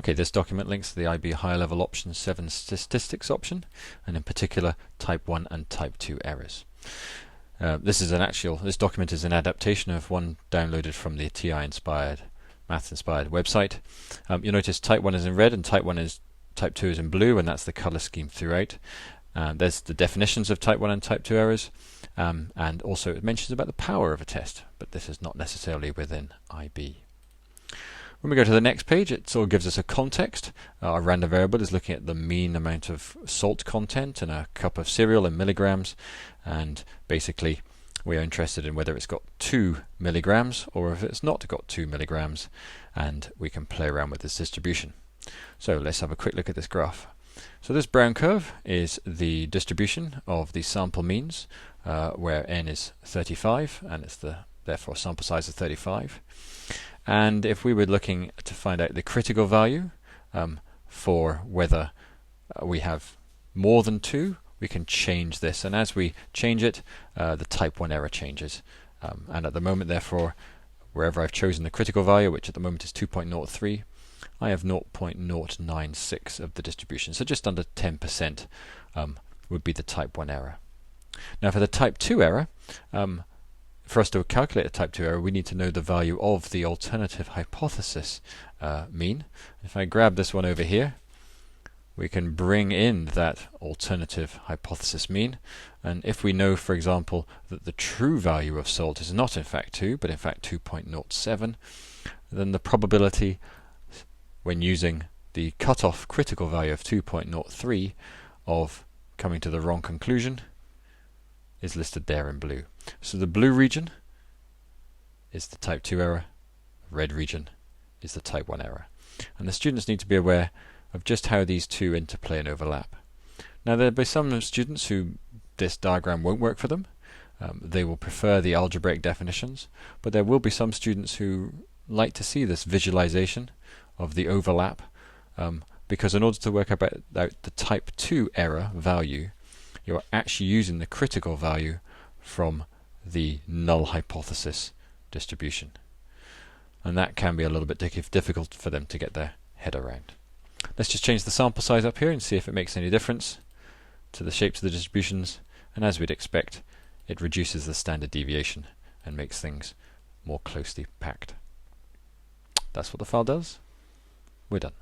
Okay, this document links to the IB Higher Level Option 7 Statistics option, and in particular Type 1 and Type 2 errors. This document is an adaptation of one downloaded from the TI-inspired, math-inspired website. You'll notice Type 1 is in red and Type 2 is in blue, and that's the color scheme throughout. There's the definitions of Type 1 and Type 2 errors, and also it mentions about the power of a test, but this is not necessarily within IB. When we go to the next page, it sort of gives us a context. Our random variable is looking at the mean amount of salt content in a cup of cereal in milligrams, and basically we are interested in whether it's got 2 milligrams or if it's not got 2 milligrams, and we can play around with this distribution. So let's have a quick look at this graph. So this brown curve is the distribution of the sample means, where n is 35, and it's therefore sample size is 35. And if we were looking to find out the critical value for whether we have more than 2, we can change this, and as we change it, the type 1 error changes. And at the moment, therefore, wherever I've chosen the critical value, which at the moment is 2.03, I have 0.096 of the distribution, so just under 10% would be the type 1 error. Now for the type 2 error, for us to calculate a type 2 error, we need to know the value of the alternative hypothesis mean. If I grab this one over here, we can bring in that alternative hypothesis mean, and if we know, for example, that the true value of salt is not in fact 2, but in fact 2.07, then the probability when using the cutoff critical value of 2.03 of coming to the wrong conclusion is listed there in blue. So the blue region is the type 2 error, red region is the type 1 error. And the students need to be aware of just how these two interplay and overlap. Now there'll be some students who this diagram won't work for them. They will prefer the algebraic definitions, but there will be some students who like to see this visualization of the overlap, because in order to work out the type 2 error value, you're actually using the critical value from the null hypothesis distribution, and that can be a little bit difficult for them to get their head around. Let's just change the sample size up here and see if it makes any difference to the shapes of the distributions, and as we'd expect, it reduces the standard deviation and makes things more closely packed. That's what the file does. We're done.